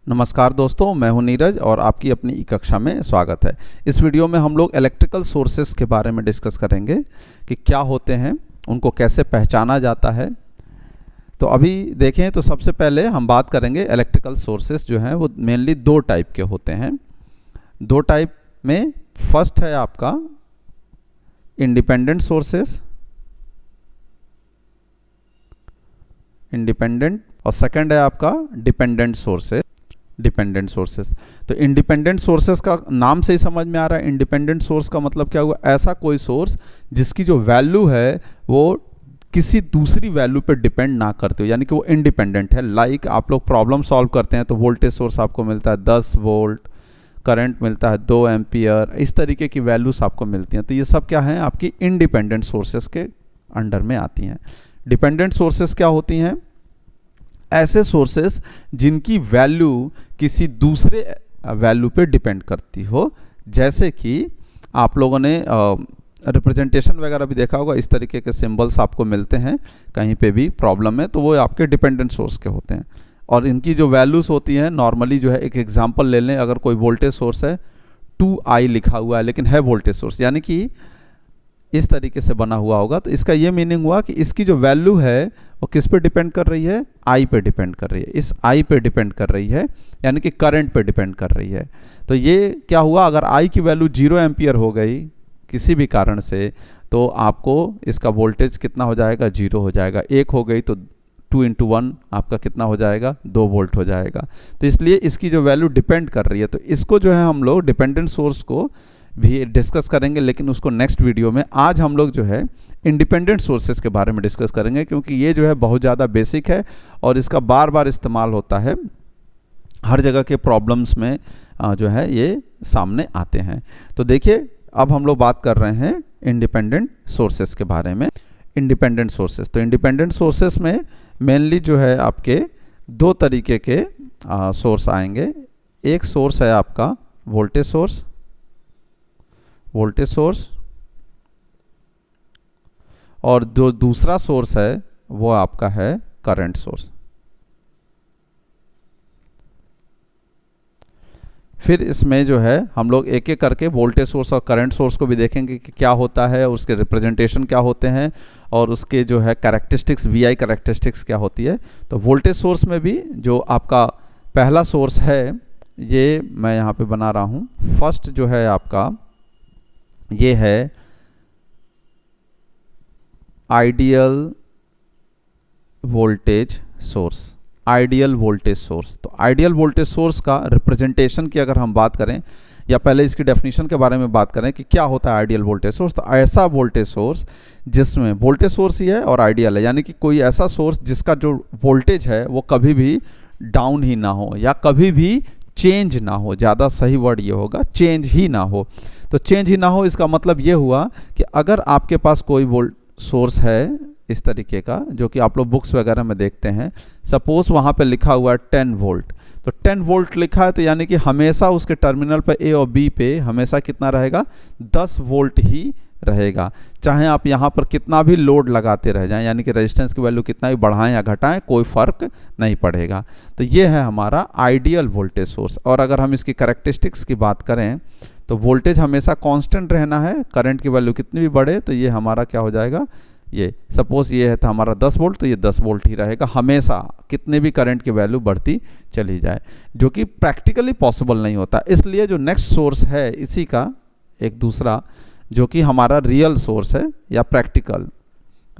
नमस्कार दोस्तों, मैं हूं नीरज और आपकी अपनी कक्षा में स्वागत है। इस वीडियो में हम लोग इलेक्ट्रिकल सोर्सेस के बारे में डिस्कस करेंगे कि क्या होते हैं, उनको कैसे पहचाना जाता है। तो अभी देखें तो सबसे पहले हम बात करेंगे इलेक्ट्रिकल सोर्सेस जो हैं वो मेनली दो टाइप के होते हैं। दो टाइप में फर्स्ट है आपका इंडिपेंडेंट सोर्सेस, इंडिपेंडेंट, और सेकंड है आपका डिपेंडेंट सोर्सेस, डिपेंडेंट सोर्सेस। तो इंडिपेंडेंट सोर्सेस का नाम से ही समझ में आ रहा है। इंडिपेंडेंट सोर्स का मतलब क्या हुआ? ऐसा कोई सोर्स जिसकी जो वैल्यू है वो किसी दूसरी वैल्यू पे डिपेंड ना करते हो, यानी कि वो इंडिपेंडेंट है। लाइक आप लोग प्रॉब्लम सॉल्व करते हैं तो वोल्टेज सोर्स आपको मिलता है 10 वोल्ट, करंट मिलता है 2 एम्पियर, इस तरीके की वैल्यूज आपको मिलती हैं। तो ये सब क्या है? आपकी इंडिपेंडेंट सोर्सेस के अंडर में आती हैं। डिपेंडेंट सोर्सेस क्या होती हैं? ऐसे सोर्सेस जिनकी वैल्यू किसी दूसरे वैल्यू पे डिपेंड करती हो, जैसे कि आप लोगों ने रिप्रेजेंटेशन वगैरह भी देखा होगा, इस तरीके के सिंबल्स आपको मिलते हैं कहीं पे भी प्रॉब्लम में, तो वो आपके डिपेंडेंट सोर्स के होते हैं। और इनकी जो वैल्यूज़ होती हैं नॉर्मली जो है, एक एग्जांपल ले लें, अगर कोई वोल्टेज सोर्स है 2i लिखा हुआ है लेकिन है वोल्टेज सोर्स, यानी कि इस तरीके से बना हुआ होगा, तो इसका ये मीनिंग हुआ कि इसकी जो वैल्यू है वो किस पे डिपेंड कर रही है? आई पे डिपेंड कर रही है, इस आई पे डिपेंड कर रही है, यानी कि करंट पे डिपेंड कर रही है। तो ये क्या हुआ? अगर आई की वैल्यू 0 एम्पियर हो गई किसी भी कारण से, तो आपको इसका वोल्टेज कितना हो जाएगा? 0 हो जाएगा। 1 हो गई तो 2 × 1 आपका कितना हो जाएगा? 2 वोल्ट हो जाएगा। तो इसलिए इसकी जो वैल्यू डिपेंड कर रही है, तो इसको जो है हम लोग डिपेंडेंट सोर्स को भी डिस्कस करेंगे, लेकिन उसको नेक्स्ट वीडियो में। आज हम लोग जो है इंडिपेंडेंट सोर्सेज के बारे में डिस्कस करेंगे, क्योंकि ये जो है बहुत ज़्यादा बेसिक है और इसका बार बार इस्तेमाल होता है, हर जगह के प्रॉब्लम्स में जो है ये सामने आते हैं। तो देखिए, अब हम लोग बात कर रहे हैं इंडिपेंडेंट सोर्सेज के बारे में। इंडिपेंडेंट सोर्सेज, तो इंडिपेंडेंट सोर्सेज में मेनली जो है आपके दो तरीके के सोर्स आएंगे। एक सोर्स है आपका वोल्टेज सोर्स, और जो दूसरा सोर्स है वो आपका है करंट सोर्स। फिर इसमें जो है हम लोग एक एक करके वोल्टेज सोर्स और करंट सोर्स को भी देखेंगे कि क्या होता है, उसके रिप्रेजेंटेशन क्या होते हैं और उसके जो है कैरेक्टरिस्टिक्स, वीआई कैरेक्टरिस्टिक्स क्या होती है। तो वोल्टेज सोर्स में भी जो आपका पहला सोर्स है, ये मैं यहाँ पे बना रहा हूँ। फर्स्ट जो है आपका ये है ideal voltage source, ideal voltage source. तो आइडियल वोल्टेज सोर्स का रिप्रेजेंटेशन की अगर हम बात करें, या पहले इसकी डेफिनेशन के बारे में बात करें कि क्या होता है आइडियल वोल्टेज सोर्स, तो ऐसा वोल्टेज सोर्स जिसमें वोल्टेज सोर्स ही है और आइडियल है, यानी कि कोई ऐसा सोर्स जिसका जो वोल्टेज है वो कभी भी डाउन ही ना हो या कभी भी चेंज ना हो। ज़्यादा सही वर्ड ये होगा, चेंज ही ना हो। तो चेंज ही ना हो, इसका मतलब ये हुआ कि अगर आपके पास कोई वोल्ट सोर्स है इस तरीके का, जो कि आप लोग बुक्स वगैरह में देखते हैं, सपोज वहाँ पे लिखा हुआ है 10 वोल्ट, तो 10 वोल्ट लिखा है, तो यानी कि हमेशा उसके टर्मिनल पर ए और बी पे हमेशा कितना रहेगा? 10 वोल्ट ही रहेगा। चाहे आप यहाँ पर कितना भी लोड लगाते रह जाएं, यानी कि रेजिस्टेंस की वैल्यू कितना भी बढ़ाएं या घटाएं, कोई फर्क नहीं पड़ेगा। तो ये है हमारा आइडियल वोल्टेज सोर्स। और अगर हम इसकी कैरेक्टरिस्टिक्स की बात करें, तो वोल्टेज हमेशा कांस्टेंट रहना है, करंट की वैल्यू कितनी भी बढ़े तो ये हमारा क्या हो जाएगा? ये सपोज ये है था हमारा 10 वोल्ट, तो ये 10 वोल्ट ही रहेगा हमेशा, कितने भी करंट की वैल्यू बढ़ती चली जाए, जो कि प्रैक्टिकली पॉसिबल नहीं होता। इसलिए जो नेक्स्ट सोर्स है इसी का एक दूसरा, जो कि हमारा रियल सोर्स है या प्रैक्टिकल,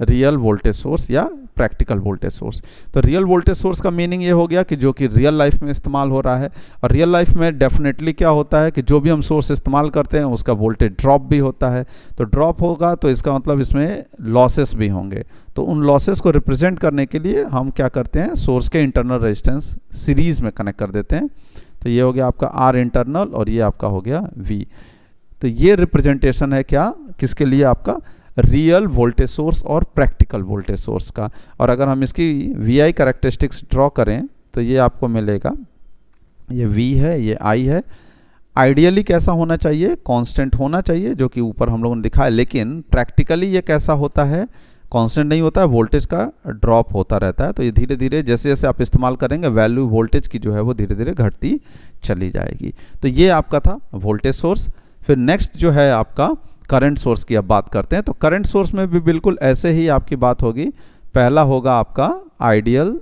रियल वोल्टेज सोर्स या प्रैक्टिकल वोल्टेज सोर्स। तो रियल वोल्टेज सोर्स का मीनिंग ये हो गया कि जो कि रियल लाइफ में इस्तेमाल हो रहा है। और रियल लाइफ में डेफिनेटली क्या होता है कि जो भी हम सोर्स इस्तेमाल करते हैं उसका वोल्टेज ड्रॉप भी होता है। तो ड्रॉप होगा तो इसका मतलब इसमें लॉसेस भी होंगे। तो उन लॉसेस को रिप्रेजेंट करने के लिए हम क्या करते हैं? सोर्स के इंटरनल रेजिस्टेंस सीरीज में कनेक्ट कर देते हैं। तो ये हो गया आपका आर इंटरनल और ये आपका हो गया वी। तो ये रिप्रेजेंटेशन है क्या? किसके लिए? आपका रियल वोल्टेज सोर्स और प्रैक्टिकल वोल्टेज सोर्स का। और अगर हम इसकी वी कैरेक्टरिस्टिक्स ड्रॉ करें तो ये आपको मिलेगा, ये V है, ये I है। आइडियली कैसा होना चाहिए? कांस्टेंट होना चाहिए, जो कि ऊपर हम लोगों ने दिखाया, लेकिन प्रैक्टिकली ये कैसा होता है? कांस्टेंट नहीं होता है, वोल्टेज का ड्रॉप होता रहता है। तो ये धीरे धीरे जैसे जैसे आप इस्तेमाल करेंगे वैल्यू वोल्टेज की जो है वो धीरे धीरे घटती चली जाएगी। तो ये आपका था वोल्टेज सोर्स। फिर नेक्स्ट जो है आपका करंट सोर्स की अब बात करते हैं। तो करंट सोर्स में भी बिल्कुल ऐसे ही आपकी बात होगी। पहला होगा आपका आइडियल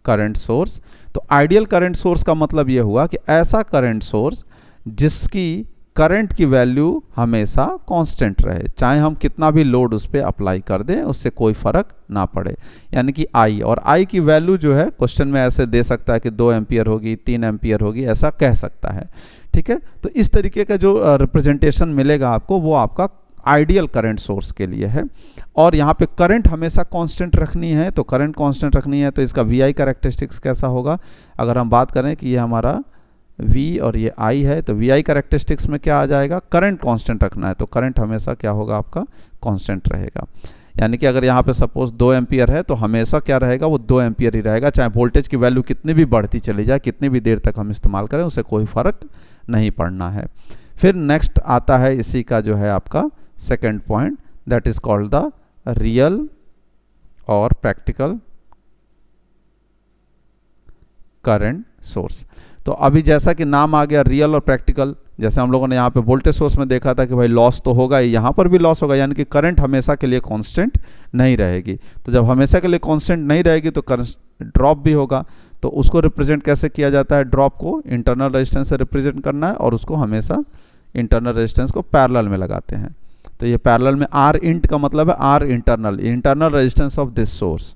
करंट सोर्स। तो आइडियल करंट सोर्स का मतलब ये हुआ कि ऐसा करंट सोर्स जिसकी करंट की वैल्यू हमेशा कांस्टेंट रहे, चाहे हम कितना भी लोड उस पर अप्लाई कर दें उससे कोई फर्क ना पड़े। यानी कि आई, और आई की वैल्यू जो है क्वेश्चन में ऐसे दे सकता है कि 2 एम्पियर होगी, 3 एम्पियर होगी, ऐसा कह सकता है। ठीक है, तो इस तरीके का जो रिप्रेजेंटेशन मिलेगा आपको वो आपका आइडियल करंट सोर्स के लिए है। और यहाँ पे करंट हमेशा कांस्टेंट रखनी है। तो करंट कांस्टेंट रखनी है तो इसका वी आई कैरेक्टरिस्टिक्स कैसा होगा? अगर हम बात करें कि ये हमारा V और ये I है, तो वी आई कैरेक्टरिस्टिक्स में क्या आ जाएगा? करंट कांस्टेंट रखना है। तो करंट हमेशा क्या होगा आपका? कांस्टेंट रहेगा। यानी कि अगर यहाँ पे सपोज 2 एम्पियर है तो हमेशा क्या रहेगा? वो 2 एम्पियर ही रहेगा, चाहे वोल्टेज की वैल्यू कितनी भी बढ़ती चली जाए, कितनी भी देर तक हम इस्तेमाल करें, उसे कोई फर्क नहीं पड़ना है। फिर नेक्स्ट आता है इसी का जो है आपका second point, that is called the real और प्रैक्टिकल करंट सोर्स। तो अभी जैसा कि नाम आ गया रियल और प्रैक्टिकल, जैसे हम लोगों ने यहाँ पे वोल्टेज सोर्स में देखा था कि भाई लॉस तो होगा, यहाँ पर भी लॉस होगा, यानी कि करंट हमेशा के लिए कांस्टेंट नहीं रहेगी। तो जब हमेशा के लिए कांस्टेंट नहीं रहेगी तो करंट ड्रॉप भी होगा। तो उसको रिप्रेजेंट कैसे किया जाता है? ड्रॉप को इंटरनल रेजिस्टेंस से रिप्रेजेंट करना है और उसको हमेशा इंटरनल रेजिस्टेंस को पैरेलल में लगाते हैं। तो ये पैरेलल में आर इंट का मतलब है R internal, internal resistance of this source,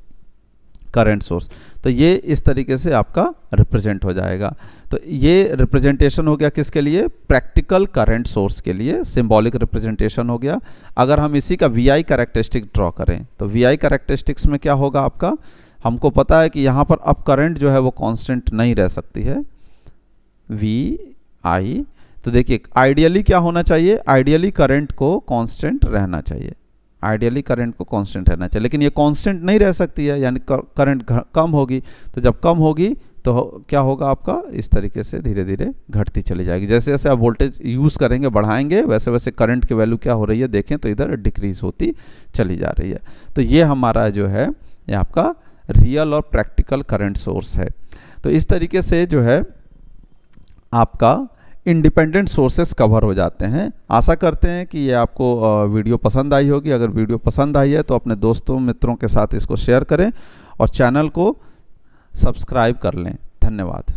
current source. तो ये इस तरीके से आपका रिप्रेजेंट हो जाएगा। तो ये रिप्रेजेंटेशन हो गया किसके लिए? प्रैक्टिकल करंट सोर्स के लिए सिंबॉलिक रिप्रेजेंटेशन हो गया। अगर हम इसी का वी आई कैरेक्टरिस्टिक ड्रॉ करें तो वी आई कैरेक्टरिस्टिक्स में क्या होगा आपका? हमको पता है कि यहाँ पर अब करंट जो है वो कांस्टेंट नहीं रह सकती है, वी आई। तो देखिए आइडियली क्या होना चाहिए? आइडियली करंट को कांस्टेंट रहना चाहिए, आइडियली करंट को कांस्टेंट रहना चाहिए, लेकिन ये कांस्टेंट नहीं रह सकती है, यानी करंट कम होगी। तो जब कम होगी तो क्या होगा आपका? इस तरीके से धीरे धीरे घटती चली जाएगी। जैसे जैसे आप वोल्टेज यूज़ करेंगे, बढ़ाएंगे, वैसे वैसे करंट की वैल्यू क्या हो रही है देखें तो इधर डिक्रीज होती चली जा रही है। तो ये हमारा जो है ये आपका रियल और प्रैक्टिकल करंट सोर्स है। तो इस तरीके से जो है आपका इंडिपेंडेंट सोर्सेस कवर हो जाते हैं। आशा करते हैं कि ये आपको वीडियो पसंद आई होगी। अगर वीडियो पसंद आई है तो अपने दोस्तों मित्रों के साथ इसको शेयर करें और चैनल को सब्सक्राइब कर लें। धन्यवाद।